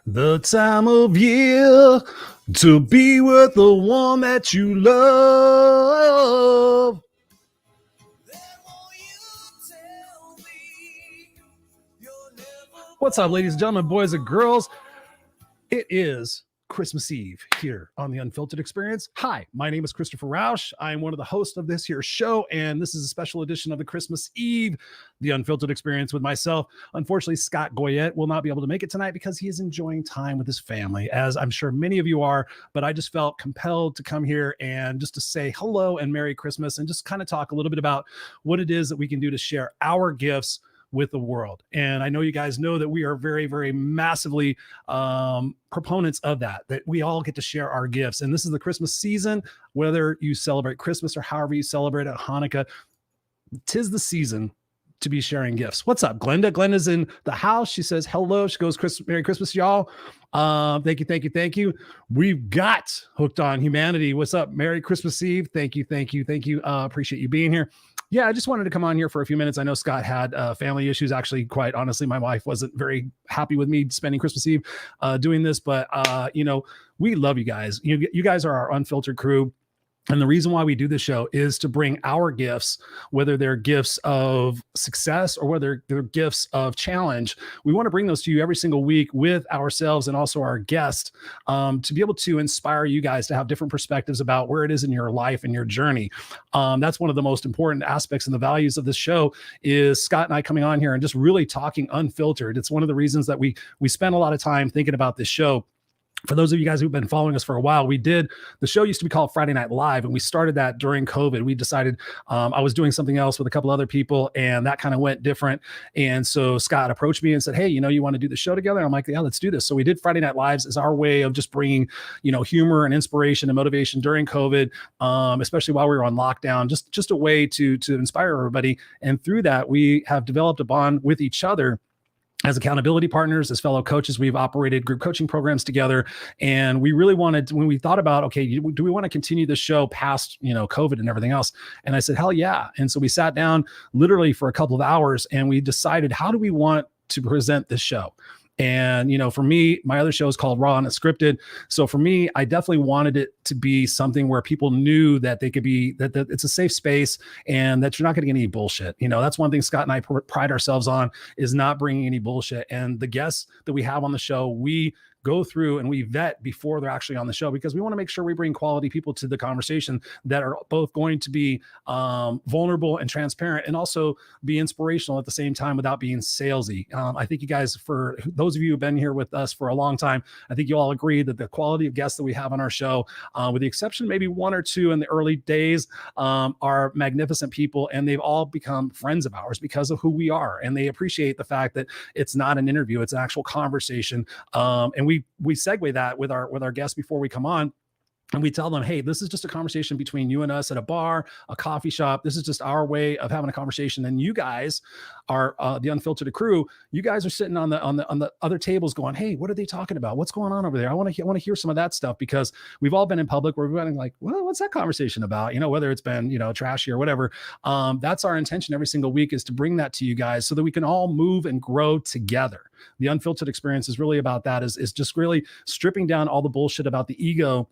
The time of year to be with the one that you love. What's up, ladies and gentlemen, boys and girls? It is Christmas Eve here on the Unfiltered Experience. Hi, my name is Christopher Rausch. I am one of the hosts of this here show, and this is a special edition of the Christmas Eve, the Unfiltered Experience with myself. Unfortunately, Scott Goyette will not be able to make it tonight because he is enjoying time with his family, as I'm sure many of you are, but I just felt compelled to come here and just to say hello and Merry Christmas and just kind of talk a little bit about what it is that we can do to share our gifts with the world. And I know you guys know that we are very, very massively proponents of that we all get to share our gifts. And this is the Christmas season, whether you celebrate Christmas or however you celebrate it, Hanukkah, 'tis the season to be sharing gifts. What's up, Glenda? Glenda's in the house. She says hello. She goes, Merry Christmas, y'all. Thank you. We've got Hooked on Humanity. What's up? Merry Christmas Eve. Thank you. Appreciate you being here. Yeah, I just wanted to come on here for a few minutes. I know Scott had family issues. Actually, quite honestly, my wife wasn't very happy with me spending Christmas Eve doing this, but we love you guys. You guys are our Unfiltered crew. And the reason why we do this show is to bring our gifts, whether they're gifts of success or whether they're gifts of challenge. We want to bring those to you every single week with ourselves and also our guest to be able to inspire you guys to have different perspectives about where it is in your life and your journey. That's one of the most important aspects and the values of this show is Scott and I coming on here and just really talking unfiltered. It's one of the reasons that we spend a lot of time thinking about this show. For those of you guys who've been following us for a while, the show used to be called Friday Night Live, and we started that during COVID. We decided I was doing something else with a couple other people, and that kind of went different. And so Scott approached me and said, hey, you want to do the show together? And I'm like, yeah, let's do this. So we did Friday Night Lives as our way of just bringing, humor and inspiration and motivation during COVID, especially while we were on lockdown, just a way to inspire everybody. And through that, we have developed a bond with each other. As accountability partners, as fellow coaches, we've operated group coaching programs together. And we really wanted, when we thought about, okay, do we want to continue the show past, COVID and everything else? And I said, hell yeah. And so we sat down literally for a couple of hours and we decided, how do we want to present this show? And, for me, my other show is called Raw and Unscripted. So for me, I definitely wanted it to be something where people knew that they could be, that it's a safe space and that you're not going to get any bullshit. That's one thing Scott and I pride ourselves on is not bringing any bullshit. And the guests that we have on the show, we go through and we vet before they're actually on the show because we want to make sure we bring quality people to the conversation that are both going to be vulnerable and transparent and also be inspirational at the same time without being salesy. I think you guys, for those of you who've been here with us for a long time, I think you all agree that the quality of guests that we have on our show, with the exception maybe one or two in the early days, are magnificent people, and they've all become friends of ours because of who we are, and they appreciate the fact that it's not an interview, it's an actual conversation. And we segue that with our guests before we come on. And we tell them, hey, this is just a conversation between you and us at a bar, a coffee shop. This is just our way of having a conversation. And you guys are the Unfiltered crew. You guys are sitting on the other tables going, hey, what are they talking about? What's going on over there? I want to hear some of that stuff because we've all been in public where we're like, well, what's that conversation about? Whether it's been, trashy or whatever. That's our intention every single week is to bring that to you guys so that we can all move and grow together. The Unfiltered Experience is really about that, is just really stripping down all the bullshit about the ego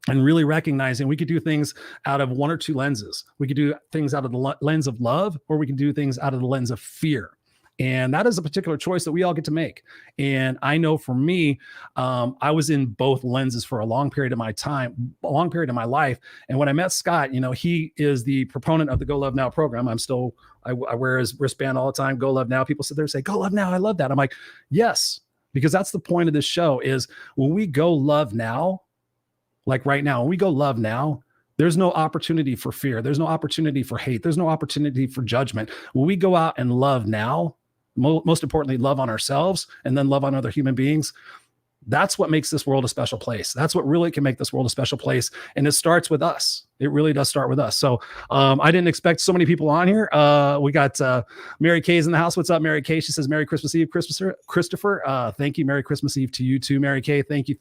and really recognizing we could do things out of one or two lenses. We could do things out of the lens of love, or we can do things out of the lens of fear. And that is a particular choice that we all get to make. And I know for me, I was in both lenses for a long period of my life. And when I met Scott, he is the proponent of the Go Love Now program. I wear his wristband all the time, Go Love Now. People sit there and say, Go Love Now. I love that. I'm like, yes, because that's the point of this show is when we go love now, like right now, when we go love now, There's no opportunity for fear. There's no opportunity for hate. There's no opportunity for judgment. When we go out and love now, most importantly, love on ourselves and then love on other human beings, that's what makes this world a special place. That's what really can make this world a special place. And it starts with us. It really does start with us. So I didn't expect so many people on here. We got Mary Kay's in the house. What's up, Mary Kay? She says, Merry Christmas Eve, Christopher. Thank you. Merry Christmas Eve to you too, Mary Kay. Thank you.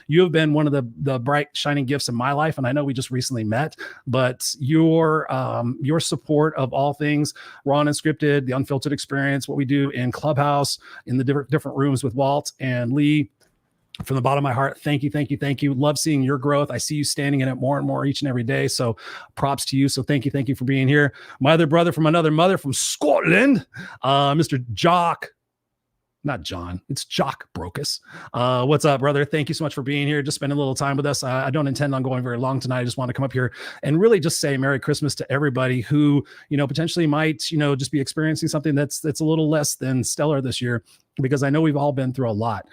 You have been one of the bright, shining gifts in my life. And I know we just recently met, but your support of all things Raw and Unscripted, the Unfiltered experience, what we do in Clubhouse, in the different rooms with Walt and Lee, from the bottom of my heart, thank you. Love seeing your growth. I see you standing in it more and more each and every day. So props to you. So thank you for being here. My other brother from another mother from Scotland, Mr. Jock. Not John, it's Jock Brokus. What's up, brother? Thank you so much for being here. Just spending a little time with us. I don't intend on going very long tonight. I just want to come up here and really just say Merry Christmas to everybody who, potentially might, just be experiencing something that's a little less than stellar this year, because I know we've all been through a lot.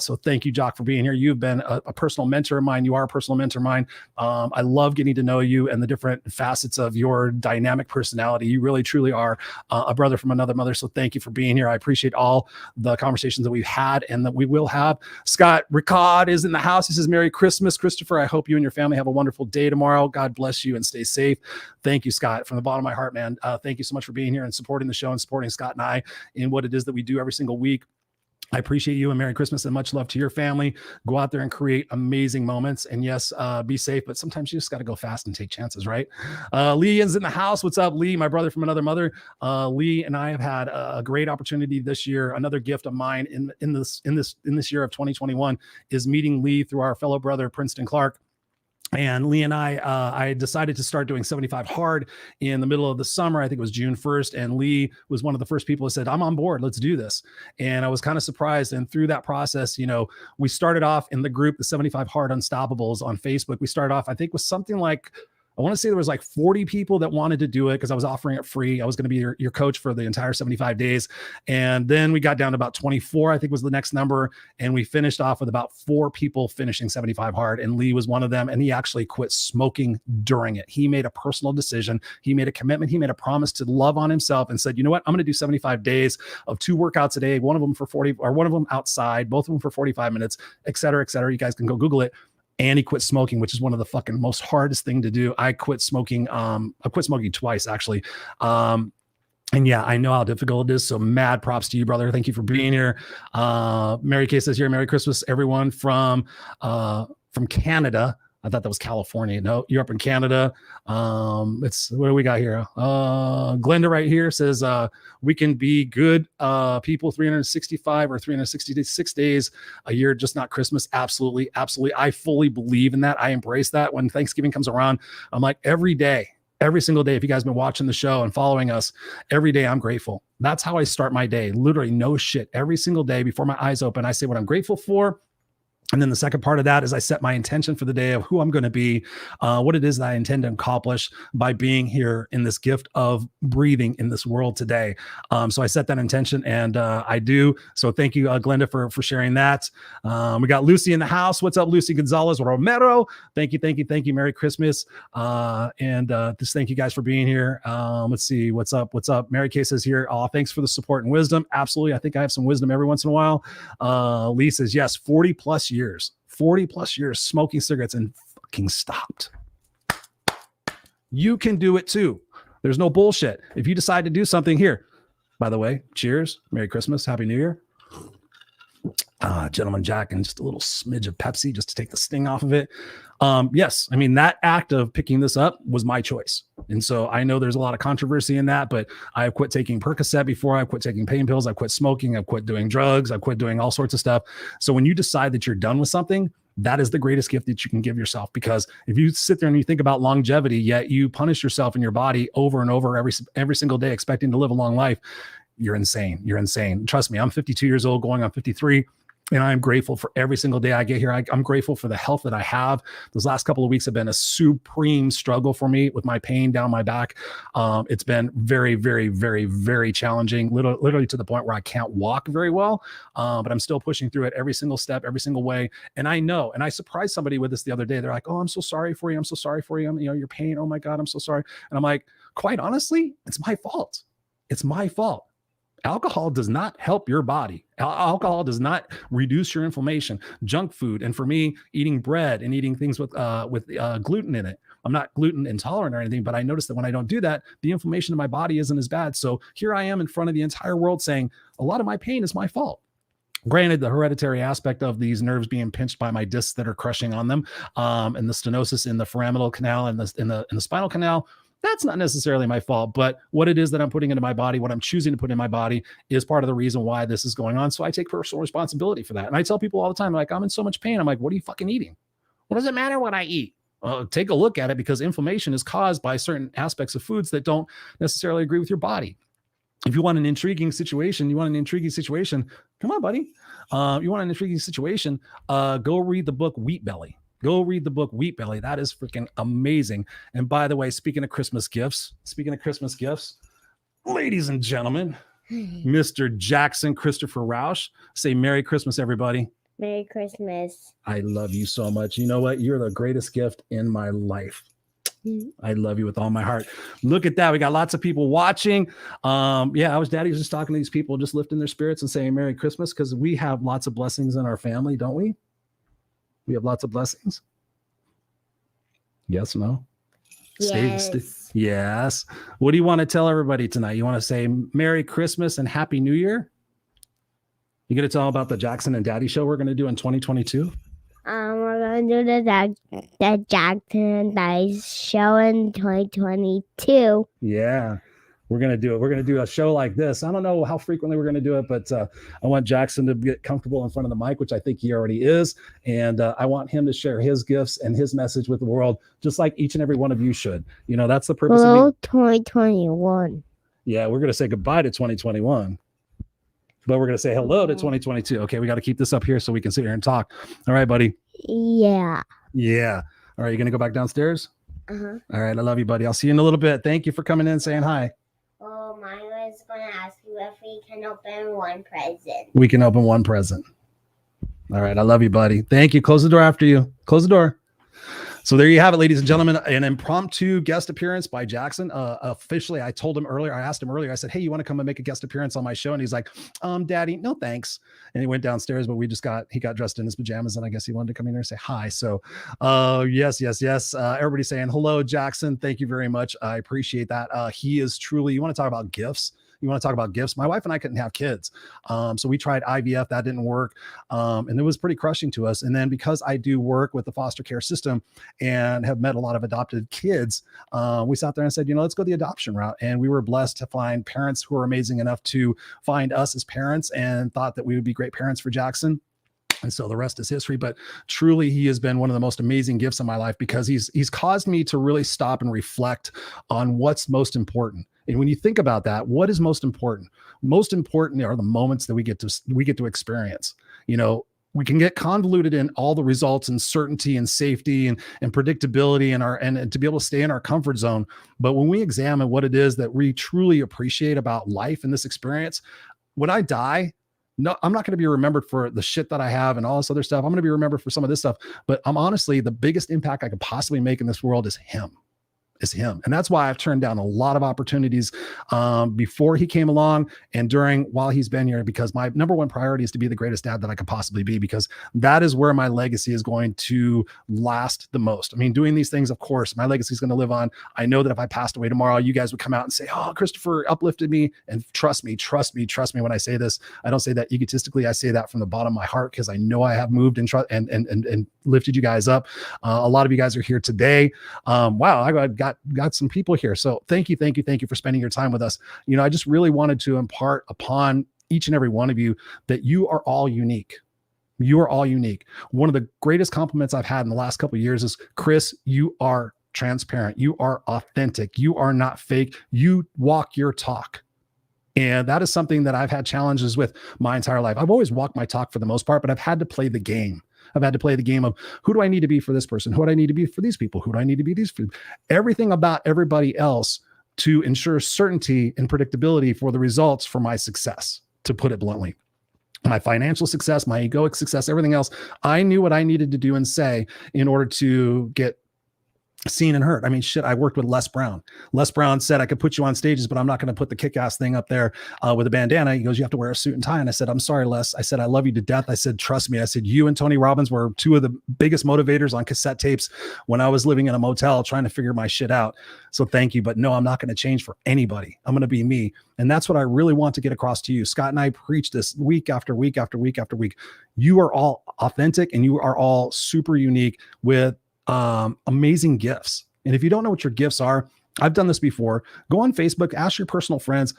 So thank you, Jock, for being here. You've been a personal mentor of mine. You are a personal mentor of mine. I love getting to know you and the different facets of your dynamic personality. You really, truly are a brother from another mother. So thank you for being here. I appreciate all the conversations that we've had and that we will have. Scott Ricard is in the house. He says, Merry Christmas, Christopher. I hope you and your family have a wonderful day tomorrow. God bless you and stay safe. Thank you, Scott, from the bottom of my heart, man. Thank you so much for being here and supporting the show and supporting Scott and I in what it is that we do every single week. I appreciate you, and Merry Christmas and much love to your family. Go out there and create amazing moments. And yes, be safe, but sometimes you just got to go fast and take chances, right? Lee is in the house. What's up, Lee? My brother from another mother. Lee and I have had a great opportunity this year. Another gift of mine in this year of 2021 is meeting Lee through our fellow brother, Princeton Clark. And Lee and I decided to start doing 75 hard in the middle of the summer. I think it was June 1st. And Lee was one of the first people who said, I'm on board. Let's do this. And I was kind of surprised. And through that process, we started off in the group, the 75 Hard Unstoppables on Facebook. We started off, I think, with something like, I want to say there was like 40 people that wanted to do it because I was offering it free. I was going to be your coach for the entire 75 days. And then we got down to about 24, I think was the next number. And we finished off with about 4 people finishing 75 hard. And Lee was one of them. And he actually quit smoking during it. He made a personal decision. He made a commitment. He made a promise to love on himself and said, you know what? I'm going to do 75 days of 2 workouts a day, one of them for 40 or one of them outside, both of them for 45 minutes, et cetera, et cetera. You guys can go Google it. And he quit smoking, which is one of the fucking most hardest thing to do. I quit smoking. I quit smoking twice, actually. And yeah, I know how difficult it is. So mad props to you, brother. Thank you for being here. Mary Kay says here, Merry Christmas, everyone from Canada. I thought that was California. No, you're up in Canada. What do we got here? Glenda right here says, we can be good people 365 or 366 days a year, just not Christmas. Absolutely. I fully believe in that. I embrace that. When Thanksgiving comes around, I'm like, every single day, if you guys have been watching the show and following us, every day I'm grateful. That's how I start my day. Literally no shit. Every single day before my eyes open, I say what I'm grateful for. And then the second part of that is I set my intention for the day of who I'm going to be, what it is that I intend to accomplish by being here in this gift of breathing in this world today. So I set that intention and I do. So thank you, Glenda, for sharing that. We got Lucy in the house. What's up, Lucy Gonzalez Romero? Thank you. Merry Christmas. And just thank you guys for being here. Let's see. What's up? Mary Kay says here, thanks for the support and wisdom. Absolutely. I think I have some wisdom every once in a while. Lee says, yes, 40 plus years smoking cigarettes and fucking stopped. You can do it too. There's no bullshit. If you decide to do something here, by the way, cheers, Merry Christmas, Happy New Year. Gentleman Jack and just a little smidge of Pepsi just to take the sting off of it. Yes, I mean, that act of picking this up was my choice. And so I know there's a lot of controversy in that, but I've quit taking Percocet before. I've quit taking pain pills. I've quit smoking. I've quit doing drugs. I've quit doing all sorts of stuff. So when you decide that you're done with something, that is the greatest gift that you can give yourself. Because if you sit there and you think about longevity, yet you punish yourself and your body over and over every single day, expecting to live a long life, you're insane. Trust me, I'm 52 years old, going on 53. And I'm grateful for every single day I get here. I'm grateful for the health that I have. Those last couple of weeks have been a supreme struggle for me with my pain down my back. It's been very, very, very, very challenging, literally to the point where I can't walk very well. But I'm still pushing through it every single step, every single way. And I know, and I surprised somebody with this the other day. They're like, "Oh, I'm so sorry for you. I'm so sorry for you. Your pain. Oh my God, I'm so sorry." And I'm like, quite honestly, it's my fault. It's my fault. Alcohol does not help your body. Alcohol does not reduce your inflammation. Junk food, and for me, eating bread and eating things with gluten in it. I'm not gluten intolerant or anything, but I noticed that when I don't do that, the inflammation in my body isn't as bad. So here I am in front of the entire world saying a lot of my pain is my fault. Granted, the hereditary aspect of these nerves being pinched by my discs that are crushing on them, and the stenosis in the foraminal canal and in the spinal canal, that's not necessarily my fault, but what it is that I'm putting into my body, what I'm choosing to put in my body is part of the reason why this is going on. So I take personal responsibility for that. And I tell people all the time, like, I'm in so much pain. I'm like, what are you fucking eating? What does it matter what I eat? Take a look at it, because inflammation is caused by certain aspects of foods that don't necessarily agree with your body. If you want an intriguing situation, come on, buddy. You want an intriguing situation, go read the book Wheat Belly. Go read the book Wheat Belly. That is freaking amazing. And by the way, speaking of Christmas gifts, ladies and gentlemen, Mr. Jackson Christopher Rausch, say Merry Christmas, everybody. Merry Christmas. I love you so much. You know what? You're the greatest gift in my life. I love you with all my heart. Look at that. We got lots of people watching. Daddy was just talking to these people, just lifting their spirits and saying Merry Christmas, because we have lots of blessings in our family, don't we? We have lots of blessings. Yes, no? Yes. Yes. What do you want to tell everybody tonight? You want to say Merry Christmas and Happy New Year? You going to tell them about the Jackson and Daddy show we're going to do in 2022? We're going to do the Jackson and Daddy show in 2022. Yeah. We're going to do it. We're going to do a show like this. I don't know how frequently we're going to do it, but I want Jackson to get comfortable in front of the mic, which I think he already is. And I want him to share his gifts and his message with the world, just like each and every one of you should. That's the purpose of 2021. Yeah, we're going to say goodbye to 2021. But we're going to say hello to 2022. Okay, we got to keep this up here so we can sit here and talk. All right, buddy? Yeah. Yeah. All right, you going to go back downstairs? Uh-huh. All right, I love you, buddy. I'll see you in a little bit. Thank you for coming in and saying hi. Oh, I was going to ask you if we can open one present. We can open one present. All right, I love you, buddy. Thank you. Close the door after you. Close the door. So there you have it, ladies and gentlemen, an impromptu guest appearance by Jackson. Officially, I asked him earlier, I said, hey, you want to come and make a guest appearance on my show? And he's like, Daddy, no, thanks. And he went downstairs, but he got dressed in his pajamas, and I guess he wanted to come in here and say hi. So yes. Everybody saying hello, Jackson. Thank you very much. I appreciate that. He is truly, you want to talk about gifts? My wife and I couldn't have kids. So we tried IVF. That didn't work. And it was pretty crushing to us. And then because I do work with the foster care system and have met a lot of adopted kids, we sat there and said, let's go the adoption route. And we were blessed to find parents who were amazing enough to find us as parents and thought that we would be great parents for Jackson. And so the rest is history. But truly, he has been one of the most amazing gifts in my life, because he's caused me to really stop and reflect on what's most important. And when you think about that, what is most important? Most important are the moments that we get to experience. We can get convoluted in all the results and certainty and safety and predictability and to be able to stay in our comfort zone. But when we examine what it is that we truly appreciate about life and this experience, when I die, no, I'm not going to be remembered for the shit that I have and all this other stuff. I'm going to be remembered for some of this stuff. But I'm honestly, the biggest impact I could possibly make in this world is him. And that's why I've turned down a lot of opportunities before he came along and while he's been here, because my number one priority is to be the greatest dad that I could possibly be, because that is where my legacy is going to last the most. I mean, doing these things, of course, my legacy is going to live on. I know that if I passed away tomorrow, you guys would come out and say, oh, Christopher uplifted me. And trust me when I say this. I don't say that egotistically. I say that from the bottom of my heart, because I know I have moved and lifted you guys up. A lot of you guys are here today. Wow, I got some people here. So thank you for spending your time with us. I just really wanted to impart upon each and every one of you that you are all unique. You are all unique. One of the greatest compliments I've had in the last couple of years is, Chris, you are transparent. You are authentic. You are not fake. You walk your talk. And that is something that I've had challenges with my entire life. I've always walked my talk for the most part, but I've had to play the game. I've had to play the game of who do I need to be for this person? Who do I need to be for these people? Who do I need to be these for? Everything about everybody else to ensure certainty and predictability for the results for my success, to put it bluntly. My financial success, my egoic success, everything else. I knew what I needed to do and say in order to get seen and heard. I mean, shit, I worked with Les Brown. Les Brown said, I could put you on stages, but I'm not going to put the kick-ass thing up there with a bandana. He goes, you have to wear a suit and tie. And I said, I'm sorry, Les. I said, I love you to death. I said, trust me. I said, you and Tony Robbins were two of the biggest motivators on cassette tapes when I was living in a motel trying to figure my shit out. So thank you. But no, I'm not going to change for anybody. I'm going to be me. And that's what I really want to get across to you. Scott and I preach this week after week after week after week. You are all authentic and you are all super unique with amazing gifts. And if you don't know what your gifts are, I've done this before. Go on Facebook, ask your personal friends,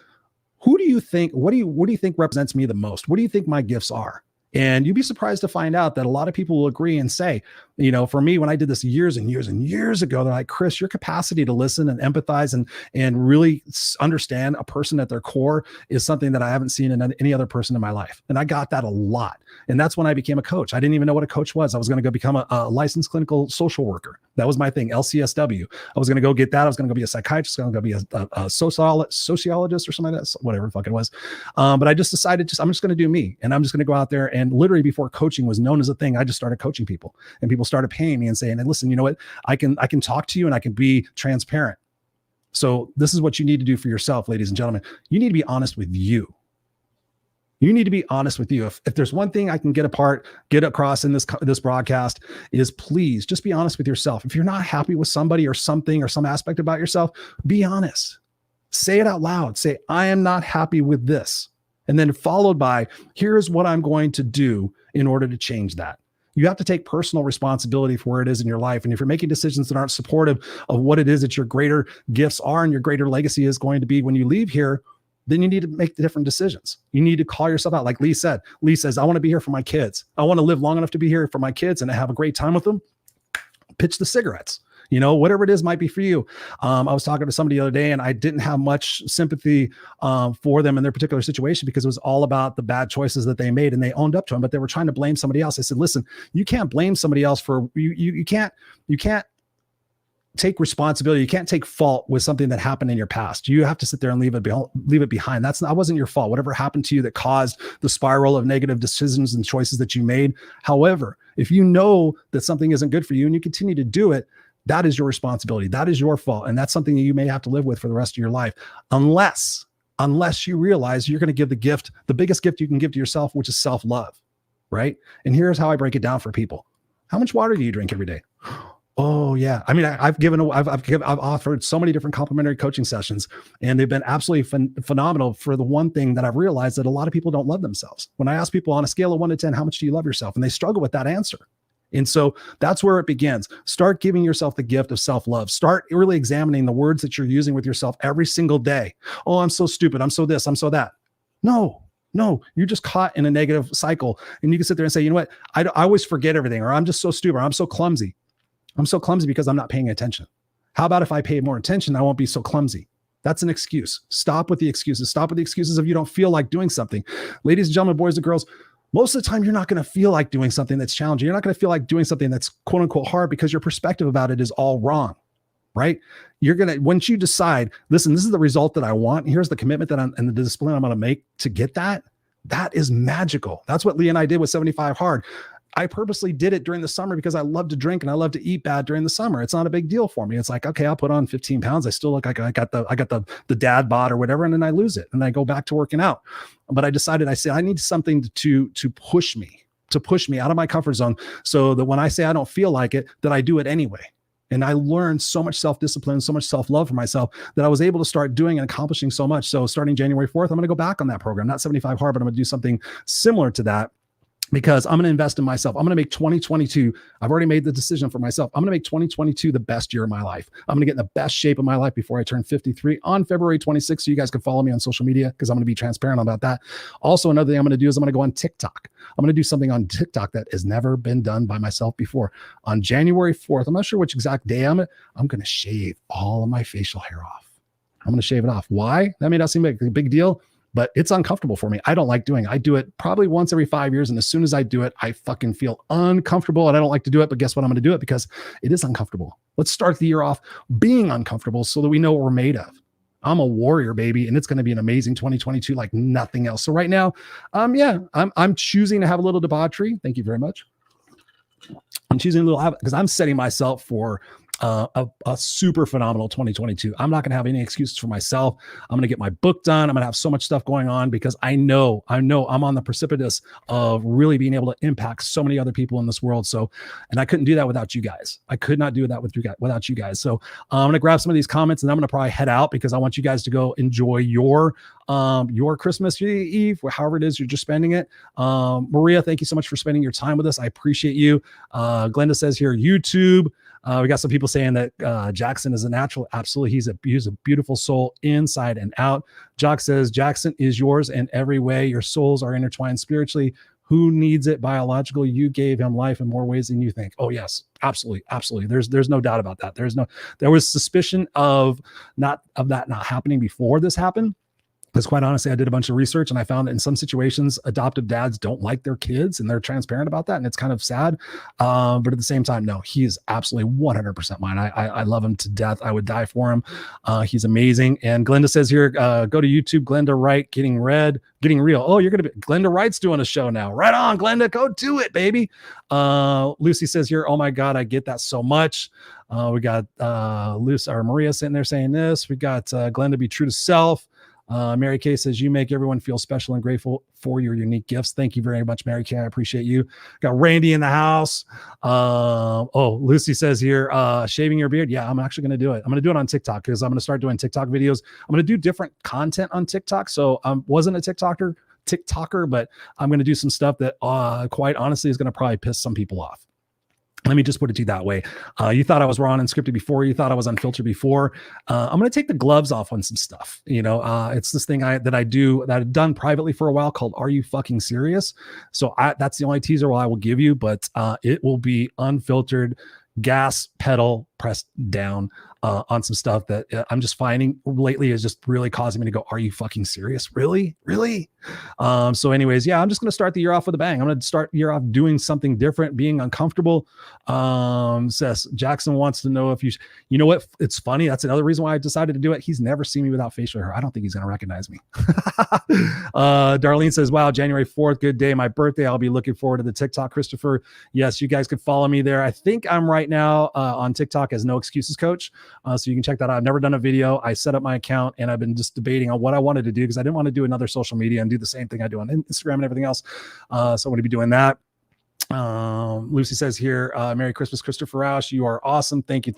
who do you think, what do you think represents me the most? What do you think my gifts are? And you'd be surprised to find out that a lot of people will agree and say, you know, for me, when I did this years and years and years ago, they're like, Chris, your capacity to listen and empathize and really understand a person at their core is something that I haven't seen in any other person in my life. And I got that a lot. And that's when I became a coach. I didn't even know what a coach was. I was going to go become a licensed clinical social worker. That was my thing, LCSW. I was going to go get that. I was going to go be a psychiatrist. I was going to go be a sociologist or something like that, whatever the fuck it was. But I just decided, I'm just going to do me. And I'm just going to go out there. And literally before coaching was known as a thing, I just started coaching people. And people started paying me and saying, and listen, you know what? I can talk to you and I can be transparent. So this is what you need to do for yourself, ladies and gentlemen. You need to be honest with you. You need to be honest with you. If there's one thing I can get across in this broadcast is please just be honest with yourself. If you're not happy with somebody or something or some aspect about yourself, be honest. Say it out loud. Say, I am not happy with this. And then followed by, here's what I'm going to do in order to change that. You have to take personal responsibility for where it is in your life. And if you're making decisions that aren't supportive of what it is that your greater gifts are and your greater legacy is going to be when you leave here, then you need to make the different decisions. You need to call yourself out. Like Lee said, Lee says, I want to be here for my kids. I want to live long enough to be here for my kids and to have a great time with them. Pitch the cigarettes. You know, whatever it is might be for you. I was talking to somebody the other day and I didn't have much sympathy for them in their particular situation because it was all about the bad choices that they made and they owned up to them, but they were trying to blame somebody else. I said, listen, you can't blame somebody else for you can't take responsibility. You can't take fault with something that happened in your past. You have to sit there and leave it behind. That wasn't your fault. Whatever happened to you that caused the spiral of negative decisions and choices that you made. However, if you know that something isn't good for you and you continue to do it, that is your responsibility. That is your fault. And that's something that you may have to live with for the rest of your life. Unless you realize you're going to give the biggest gift you can give to yourself, which is self-love, right? And here's how I break it down for people. How much water do you drink every day? Oh yeah. I mean, I've offered so many different complimentary coaching sessions and they've been absolutely phenomenal for the one thing that I've realized that a lot of people don't love themselves. When I ask people on a scale of 1 to 10, how much do you love yourself? And they struggle with that answer. And so that's where it begins. Start giving yourself the gift of self-love. Start really examining the words that you're using with yourself every single day. Oh, I'm so stupid. I'm so this, I'm so that. No, you're just caught in a negative cycle. And you can sit there and say, you know what? I always forget everything, or I'm just so stupid, or I'm so clumsy. I'm so clumsy because I'm not paying attention. How about if I pay more attention, I won't be so clumsy? That's an excuse. Stop with the excuses. Stop with the excuses of you don't feel like doing something. Ladies and gentlemen, boys and girls, most of the time, you're not going to feel like doing something that's challenging. You're not going to feel like doing something that's quote unquote hard because your perspective about it is all wrong, right? Once you decide, listen, this is the result that I want. Here's the commitment and the discipline I'm going to make to get that. That is magical. That's what Lee and I did with 75 Hard. I purposely did it during the summer because I love to drink and I love to eat bad during the summer. It's not a big deal for me. It's like, okay, I'll put on 15 pounds. I still look like I got the dad bod or whatever. And then I lose it and I go back to working out. But I decided, I said, I need something to push me out of my comfort zone so that when I say I don't feel like it, that I do it anyway. And I learned so much self-discipline, so much self-love for myself that I was able to start doing and accomplishing so much. So starting January 4th, I'm going to go back on that program, not 75 Hard, but I'm going to do something similar to that. Because I'm going to invest in myself. I'm going to make 2022. I've already made the decision for myself. I'm going to make 2022 the best year of my life. I'm going to get in the best shape of my life before I turn 53 on February 26th. So you guys can follow me on social media because I'm going to be transparent about that. Also, another thing I'm going to do is I'm going to go on TikTok. I'm going to do something on TikTok that has never been done by myself before. On January 4th, I'm not sure which exact day I'm going to shave all of my facial hair off. I'm going to shave it off. Why? That may not seem like a big deal. but it's uncomfortable for me. I don't like doing it. I do it probably once every 5 years. And as soon as I do it, I fucking feel uncomfortable and I don't like to do it. But guess what? I'm going to do it because it is uncomfortable. Let's start the year off being uncomfortable so that we know what we're made of. I'm a warrior, baby, and it's going to be an amazing 2022 like nothing else. So right now, I'm choosing to have a little debauchery. Thank you very much. I'm choosing a little because I'm setting myself for a super phenomenal 2022. I'm not going to have any excuses for myself. I'm going to get my book done. I'm going to have so much stuff going on because I know I'm on the precipice of really being able to impact so many other people in this world. So, and I couldn't do that without you guys. I could not do that without you guys. So I'm going to grab some of these comments and I'm going to probably head out because I want you guys to go enjoy your Christmas Eve, however it is you're just spending it. Maria, thank you so much for spending your time with us. I appreciate you. Glenda says here, YouTube. We got some people saying that Jackson is a natural. Absolutely. He's a beautiful soul inside and out. Jock says, Jackson is yours in every way. Your souls are intertwined spiritually. Who needs it biologically? You gave him life in more ways than you think. Oh yes, absolutely. Absolutely. There's no doubt about that. There was suspicion of that not happening before this happened. Because quite honestly, I did a bunch of research and I found that in some situations, adoptive dads don't like their kids and they're transparent about that. And it's kind of sad. But at the same time, no, he is absolutely 100% mine. I love him to death. I would die for him. He's amazing. And Glenda says here, go to YouTube, Glenda Wright, Getting Real. Oh, you're going to be, Glenda Wright's doing a show now. Right on, Glenda, go do it, baby. Lucy says here, oh my God, I get that so much. We got Maria sitting there saying this. We got Glenda, be true to self. Mary Kay says, you make everyone feel special and grateful for your unique gifts. Thank you very much, Mary Kay. I appreciate you. Got Randy in the house. Lucy says here, shaving your beard. Yeah, I'm actually going to do it. I'm going to do it on TikTok because I'm going to start doing TikTok videos. I'm going to do different content on TikTok. So I wasn't a TikToker, but I'm going to do some stuff that quite honestly is going to probably piss some people off. Let me just put it to you that way. You thought I was Raw and Unscripted before. You thought I was Unfiltered before. I'm going to take the gloves off on some stuff. It's this thing that I've done privately for a while called Are You Fucking Serious? So that's the only teaser I will give you, but it will be unfiltered, gas pedal pressed down on some stuff that I'm just finding lately is just really causing me to go, are you fucking serious? Really? So anyways, yeah, I'm just going to start the year off with a bang. I'm going to start the year off doing something different, being uncomfortable. Says Jackson wants to know if you know what? It's funny. That's another reason why I decided to do it. He's never seen me without facial hair. I don't think he's going to recognize me. Darlene says, wow, January 4th, good day. My birthday. I'll be looking forward to the TikTok, Christopher. Yes, you guys could follow me there. I think I'm right now on TikTok as No Excuses Coach. So you can check that out. I've never done a video. I set up my account and I've been just debating on what I wanted to do because I didn't want to do another social media and do the same thing I do on Instagram and everything else. So I'm going to be doing that. Lucy says here, Merry Christmas, Christopher Rausch. You are awesome. Thank you.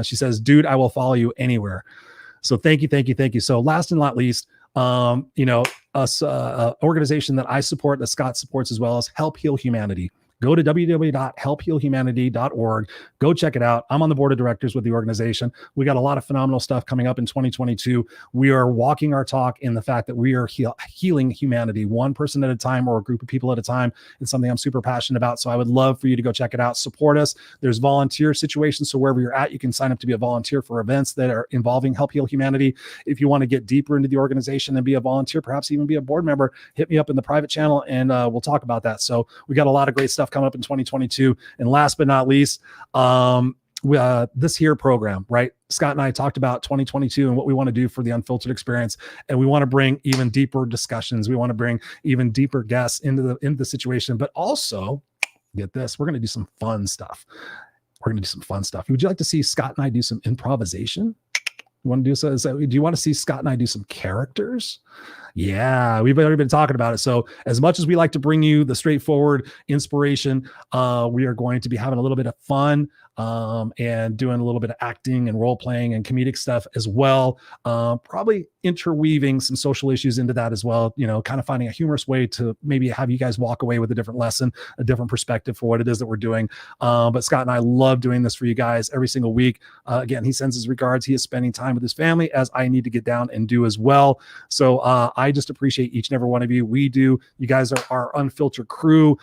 She says, dude, I will follow you anywhere. So thank you. So last and not least, organization that I support, that Scott supports as well, as Help Heal Humanity. Go to www.helphealhumanity.org. Go check it out. I'm on the board of directors with the organization. We got a lot of phenomenal stuff coming up in 2022. We are walking our talk in the fact that we are healing humanity one person at a time or a group of people at a time. It's something I'm super passionate about. So I would love for you to go check it out. Support us. There's volunteer situations. So wherever you're at, you can sign up to be a volunteer for events that are involving Help Heal Humanity. If you want to get deeper into the organization and be a volunteer, perhaps even be a board member, hit me up in the private channel and we'll talk about that. So we got a lot of great stuff coming up in 2022. And last but not least, this here program, right? Scott and I talked about 2022 and what we want to do for the Unfiltered experience. And we want to bring even deeper discussions. We want to bring even deeper guests into the situation, but also get this, we're going to do some fun stuff. Would you like to see Scott and I do some improvisation? You want to do so? Do you want to see Scott and I do some characters? Yeah, we've already been talking about it. So as much as we like to bring you the straightforward inspiration, we are going to be having a little bit of fun and doing a little bit of acting and role playing and comedic stuff as well. Probably interweaving some social issues into that as well, kind of finding a humorous way to maybe have you guys walk away with a different lesson, a different perspective for what it is that we're doing. But Scott and I love doing this for you guys every single week. Again, he sends his regards. He is spending time with his family, as I need to get down and do as well. So I just appreciate each and every one of you. We do. You guys are our Unfiltered crew.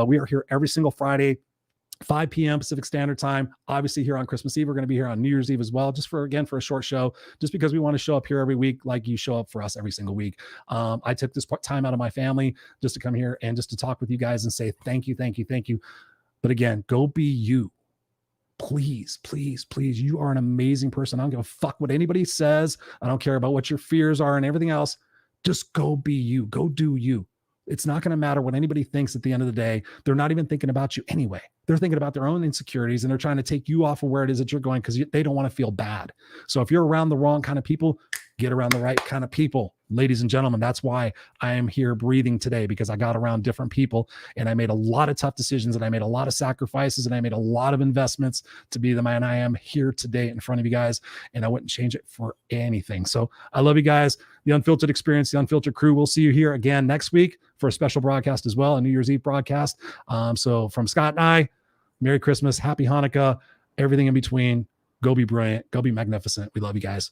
We are here every single Friday 5 p.m. Pacific Standard Time. Obviously, here on Christmas Eve, we're going to be here on New Year's Eve as well, just for a short show, just because we want to show up here every week like you show up for us every single week. I took this time out of my family just to come here and just to talk with you guys and say thank you, thank you, thank you. But again, go be you. Please, please, please. You are an amazing person. I don't give a fuck what anybody says. I don't care about what your fears are and everything else. Just go be you. Go do you. It's not going to matter what anybody thinks at the end of the day. They're not even thinking about you anyway. They're thinking about their own insecurities, and they're trying to take you off of where it is that you're going because they don't want to feel bad. So if you're around the wrong kind of people, get around the right kind of people. Ladies and gentlemen, that's why I am here breathing today, because I got around different people and I made a lot of tough decisions and I made a lot of sacrifices and I made a lot of investments to be the man I am here today in front of you guys. And I wouldn't change it for anything. So I love you guys. The Unfiltered Experience, the Unfiltered crew. We'll see you here again next week for a special broadcast as well, a New Year's Eve broadcast. So from Scott and I, Merry Christmas, Happy Hanukkah, everything in between. Go be brilliant. Go be magnificent. We love you guys.